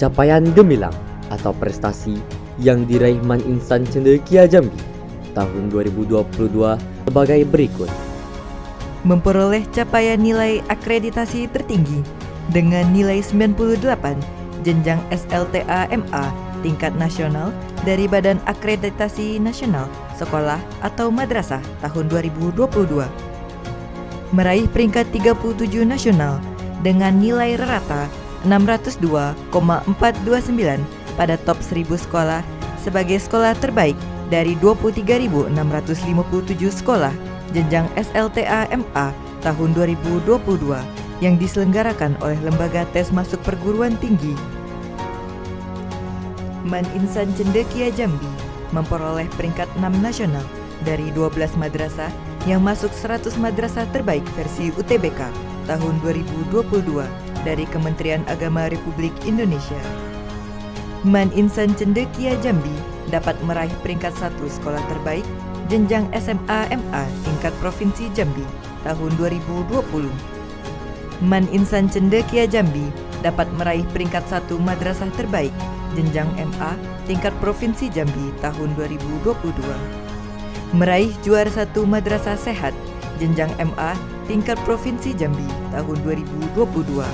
Capaian gemilang atau prestasi yang diraih Man Insan Cendekia Jambi tahun 2022 sebagai berikut. Memperoleh capaian nilai akreditasi tertinggi dengan nilai 98 jenjang SLTA MA tingkat nasional dari Badan Akreditasi Nasional Sekolah atau Madrasah tahun 2022. Meraih peringkat 37 nasional dengan nilai rata 602,429 pada top 1000 sekolah sebagai sekolah terbaik dari 23.657 sekolah jenjang SLTA MA tahun 2022 yang diselenggarakan oleh Lembaga Tes Masuk Perguruan Tinggi. Man Insan Cendekia Jambi memperoleh peringkat 6 nasional dari 12 madrasah yang masuk 100 madrasah terbaik versi UTBK tahun 2022 dari Kementerian Agama Republik Indonesia. Man Insan Cendekia Jambi dapat meraih peringkat 1 sekolah terbaik jenjang SMA MA tingkat Provinsi Jambi tahun 2020. Man Insan Cendekia Jambi dapat meraih peringkat 1 madrasah terbaik jenjang MA tingkat Provinsi Jambi tahun 2022. Meraih juara 1 madrasah sehat jenjang MA tingkat Provinsi Jambi tahun 2022.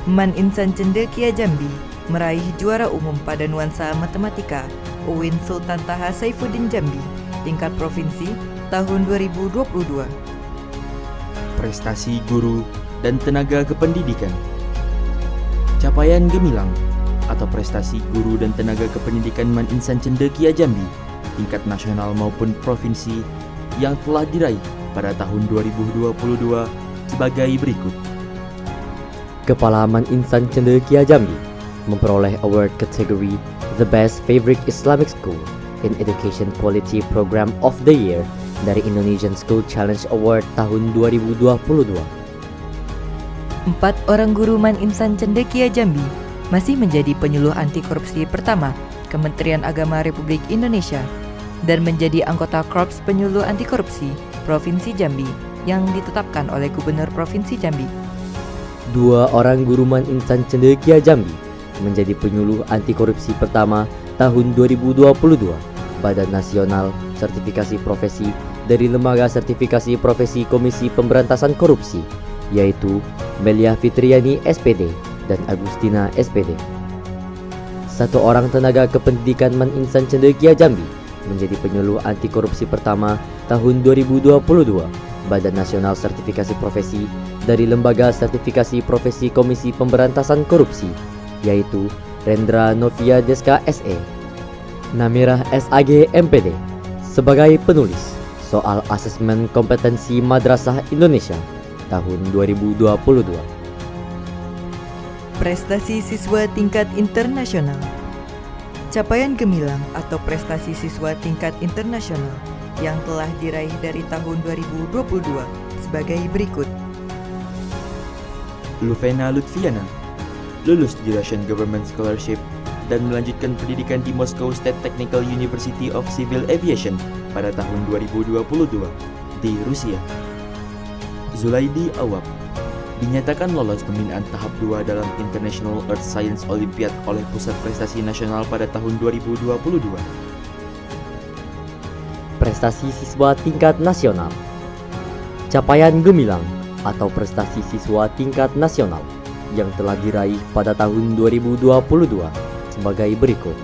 Man Insan Cendekia Jambi meraih juara umum pada nuansa matematika UIN Sultan Taha Saifuddin Jambi tingkat provinsi tahun 2022. Prestasi guru dan tenaga kependidikan. Capaian gemilang atau prestasi guru dan tenaga kependidikan Man Insan Cendekia Jambi tingkat nasional maupun provinsi yang telah diraih pada tahun 2022 sebagai berikut. Kepala Man Insan Cendekia Jambi memperoleh award kategori The Best Favorite Islamic School in Education Quality Program of the Year dari Indonesian School Challenge Award tahun 2022. 4 orang guru Man Insan Cendekia Jambi masih menjadi penyuluh anti korupsi pertama Kementerian Agama Republik Indonesia dan menjadi anggota Korps Penyuluh Anti Korupsi Provinsi Jambi yang ditetapkan oleh Gubernur Provinsi Jambi. 2 orang guru Man Insan Cendekia Jambi menjadi penyuluh anti korupsi pertama tahun 2022 Badan Nasional Sertifikasi Profesi dari Lembaga Sertifikasi Profesi Komisi Pemberantasan Korupsi, yaitu Melia Fitriani SPD dan Agustina SPD. 1 orang tenaga kependidikan Man Insan Cendekia Jambi menjadi penyuluh anti korupsi pertama tahun 2022 Badan Nasional Sertifikasi Profesi dari Lembaga Sertifikasi Profesi Komisi Pemberantasan Korupsi, yaitu Rendra Novia Deska SE, Namirah SAG MPD, sebagai penulis soal asesmen kompetensi Madrasah Indonesia tahun 2022. Prestasi siswa tingkat internasional. Capaian gemilang atau prestasi siswa tingkat internasional yang telah diraih dari tahun 2022 sebagai berikut. Lufena Lutfiana lulus di Russian Government Scholarship dan melanjutkan pendidikan di Moscow State Technical University of Civil Aviation pada tahun 2022 di Rusia. Zulaidi Awab dinyatakan lolos pembinaan tahap 2 dalam International Earth Science Olympiad oleh Pusat Prestasi Nasional pada tahun 2022. Prestasi siswa tingkat nasional. Capaian gemilang atau prestasi siswa tingkat nasional yang telah diraih pada tahun 2022 sebagai berikut.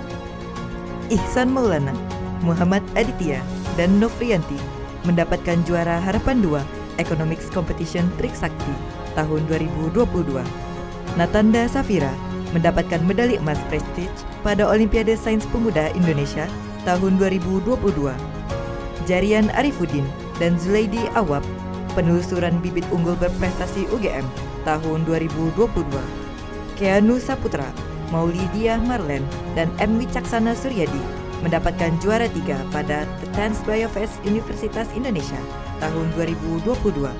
Ihsan Maulana, Muhammad Aditya, dan Nofrianti mendapatkan juara Harapan 2 Economics Competition Trisakti tahun 2022. Natanda Safira mendapatkan medali emas prestige pada Olimpiade Sains Pemuda Indonesia tahun 2022. Jarian Arifuddin dan Zulaidi Awab penelusuran bibit unggul berprestasi UGM tahun 2022. Keanu Saputra, Maulidiah Marlen, dan M. Wicaksana Suryadi mendapatkan juara 3 pada The 10th Biofest Universitas Indonesia tahun 2022.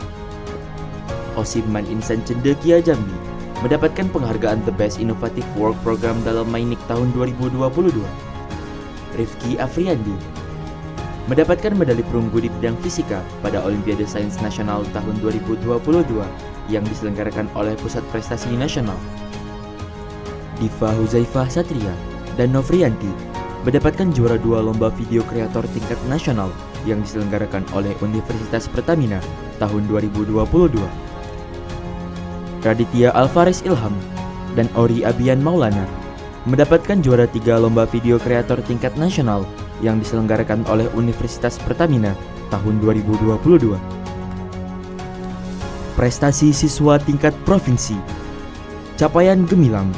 Osim Man Insan Cendekia Jambi mendapatkan penghargaan The Best Innovative Work Program dalam Mainik tahun 2022. Rifki Afriandi mendapatkan medali perunggu di bidang fisika pada Olimpiade Sains Nasional tahun 2022 yang diselenggarakan oleh Pusat Prestasi Nasional. Diva Huzaifah Satria dan Novrianti mendapatkan juara 2 lomba video kreator tingkat nasional yang diselenggarakan oleh Universitas Pertamina tahun 2022. Raditya Alvarez Ilham dan Ori Abian Maulana mendapatkan juara 3 lomba video kreator tingkat nasional yang diselenggarakan oleh Universitas Pertamina tahun 2022. Prestasi siswa tingkat provinsi. Capaian gemilang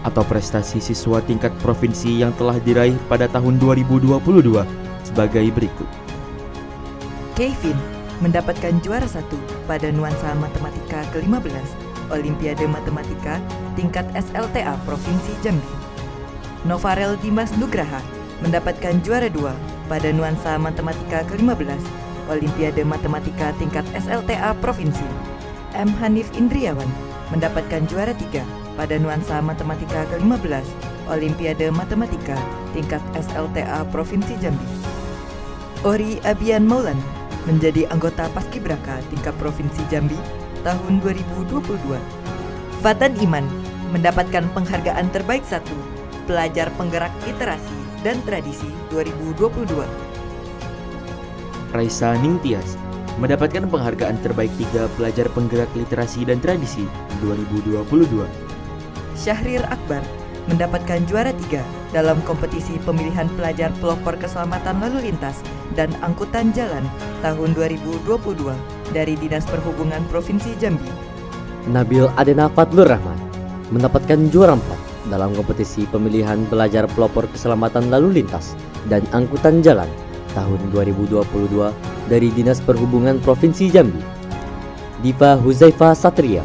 atau prestasi siswa tingkat provinsi yang telah diraih pada tahun 2022 sebagai berikut. Kevin mendapatkan juara 1 pada nuansa matematika ke-15 Olimpiade Matematika tingkat SLTA Provinsi Jambi. Novarel Dimas Nugraha mendapatkan juara 2 pada nuansa matematika ke-15 Olimpiade Matematika tingkat SLTA Provinsi. M. Hanif Indriawan mendapatkan juara 3 pada nuansa matematika ke-15 Olimpiade Matematika tingkat SLTA Provinsi Jambi. Ori Abian Maulana menjadi anggota Paskibraka tingkat Provinsi Jambi tahun 2022. Fatan Iman mendapatkan penghargaan terbaik 1 pelajar penggerak literasi dan tradisi 2022. Raisa Ningtyas mendapatkan penghargaan terbaik 3 pelajar penggerak literasi dan tradisi 2022. Syahrir Akbar mendapatkan juara 3 dalam kompetisi pemilihan pelajar pelopor keselamatan lalu lintas dan angkutan jalan tahun 2022 dari Dinas Perhubungan Provinsi Jambi. Nabil Adena Fadlur Rahman mendapatkan juara 4 dalam kompetisi pemilihan pelajar pelopor keselamatan lalu lintas dan angkutan jalan tahun 2022 dari Dinas Perhubungan Provinsi Jambi. Diva Huzaifah Satria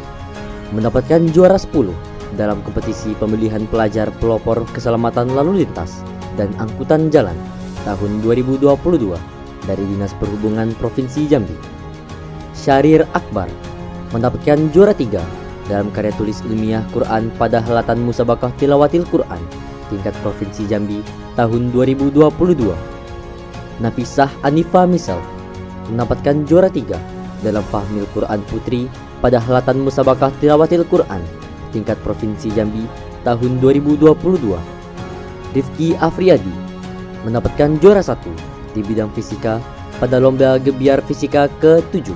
mendapatkan juara 10 dalam kompetisi pemilihan pelajar pelopor keselamatan lalu lintas dan angkutan jalan tahun 2022 dari Dinas Perhubungan Provinsi Jambi. Syahrir Akbar mendapatkan juara 3 dalam karya tulis ilmiah Quran pada Helatan Musabakah Tilawatil Quran tingkat Provinsi Jambi tahun 2022. Nafisah Anifa Misal mendapatkan juara 3 dalam Fahmil Quran Putri pada Helatan Musabakah Tilawatil Quran tingkat Provinsi Jambi tahun 2022. Rifki Afriyadi mendapatkan juara 1 di bidang fisika pada Lomba Gebiar Fisika ke-7.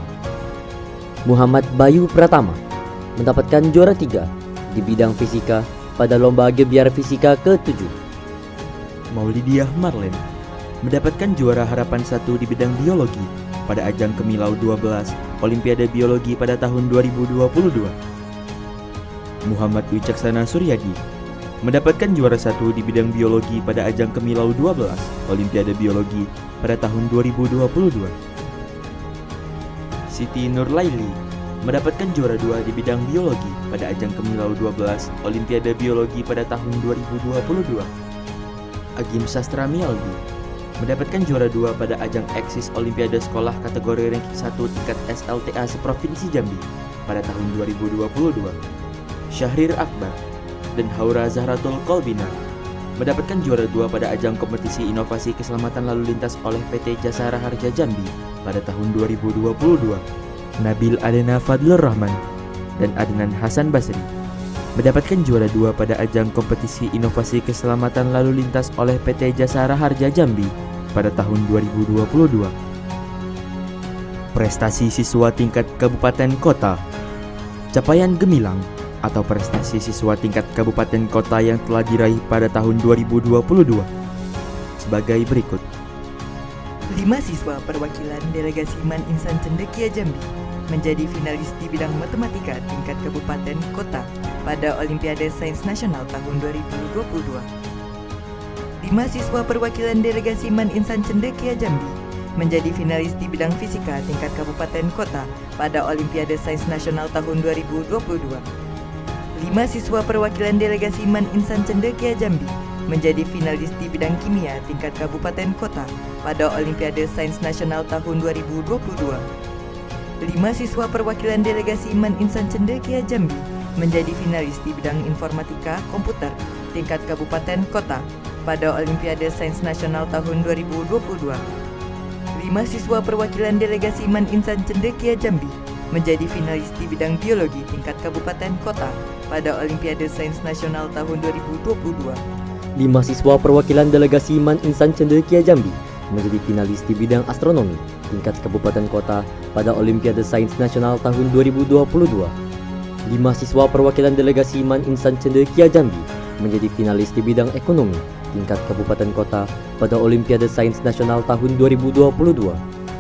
Muhammad Bayu Pratama mendapatkan juara 3 di bidang fisika pada Lomba Gebiar Fisika ke-7. Maulidiah Marlen mendapatkan juara harapan 1 di bidang biologi pada ajang Kemilau 12 Olimpiade Biologi pada tahun 2022. Muhammad Wicaksana Suryadi mendapatkan juara 1 di bidang biologi pada ajang Kemilau 12 Olimpiade Biologi pada tahun 2022. Siti Nurlaili mendapatkan juara 2 di bidang biologi pada ajang Kemilau 12 Olimpiade Biologi pada tahun 2022. Agim Sastra Mialdi mendapatkan juara 2 pada ajang Eksis Olimpiade Sekolah kategori ranking 1 tingkat SLTA seprovinsi Jambi pada tahun 2022. Syahrir Akbar dan Haura Zahratul Kolbina mendapatkan juara 2 pada ajang kompetisi inovasi keselamatan lalu lintas oleh PT Jasara Harja Jambi pada tahun 2022. Nabil Adena Fadlur Rahman dan Adnan Hasan Basri mendapatkan juara 2 pada ajang kompetisi inovasi keselamatan lalu lintas oleh PT Jasara Harja Jambi pada tahun 2022. Prestasi siswa tingkat kabupaten kota. Capaian gemilang atau prestasi siswa tingkat kabupaten kota yang telah diraih pada tahun 2022 sebagai berikut. 5 siswa perwakilan delegasi Man Insan Cendekia Jambi menjadi finalis di bidang matematika tingkat kabupaten kota pada Olimpiade Sains Nasional tahun 2022. 5 siswa perwakilan delegasi Man Insan Cendekia Jambi menjadi finalis di bidang fisika tingkat kabupaten kota pada Olimpiade Sains Nasional tahun 2022. 5 siswa perwakilan delegasi Man Insan Cendekia Jambi menjadi finalis di bidang kimia tingkat kabupaten kota pada Olimpiade Sains Nasional tahun 2022. 5 siswa perwakilan delegasi Man Insan Cendekia Jambi menjadi finalis di bidang informatika komputer tingkat kabupaten kota pada Olimpiade Sains Nasional tahun 2022. 5 siswa perwakilan delegasi Man Insan Cendekia Jambi menjadi finalis di bidang biologi tingkat kabupaten kota pada Olimpiade Sains Nasional tahun 2022. 5 siswa perwakilan delegasi Man Insan Cendekia Jambi menjadi finalis di bidang astronomi tingkat kabupaten kota pada Olimpiade Sains Nasional tahun 2022. 5 siswa perwakilan delegasi Man Insan Cendekia Jambi menjadi finalis di bidang ekonomi tingkat kabupaten kota pada Olimpiade Sains Nasional tahun 2022.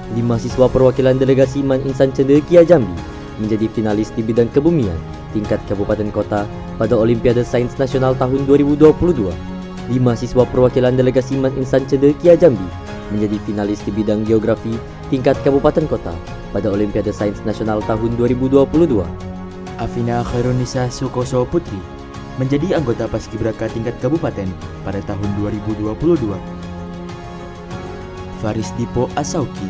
5 siswa perwakilan delegasi Man Insan Cendekia Jambi menjadi finalis di bidang kebumian tingkat kabupaten kota pada Olimpiade Sains Nasional tahun 2022. 5 siswa perwakilan delegasi Man Insan Cendekia Jambi menjadi finalis di bidang geografi tingkat kabupaten kota pada Olimpiade Sains Nasional tahun 2022. Afina Khairunisa Sukoso Putri menjadi anggota Paskibraka tingkat kabupaten pada tahun 2022. Faris Dipo Asauki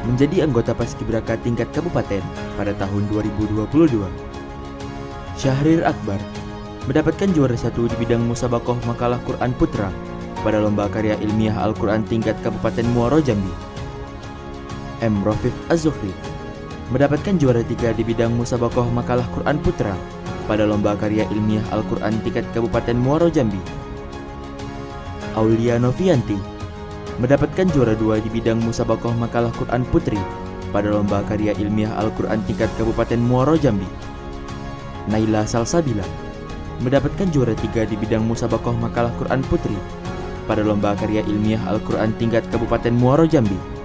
menjadi anggota Paskibraka tingkat kabupaten pada tahun 2022. Syahrir Akbar mendapatkan juara 1 di bidang musabakoh makalah Quran Putra pada Lomba Karya Ilmiah Al-Quran tingkat Kabupaten Muaro Jambi. M. Rofif Az-Zuhri mendapatkan juara 3 di bidang musabakoh makalah Quran Putra pada Lomba Karya Ilmiah Al-Quran tingkat Kabupaten Muaro Jambi. Aulia Novianti mendapatkan juara 2 di bidang musabakoh makalah Quran Putri pada Lomba Karya Ilmiah Al-Quran tingkat Kabupaten Muaro Jambi. Naila Salsabila mendapatkan juara 3 di bidang musabakoh makalah Quran Putri pada Lomba Karya Ilmiah Al-Quran tingkat Kabupaten Muaro Jambi.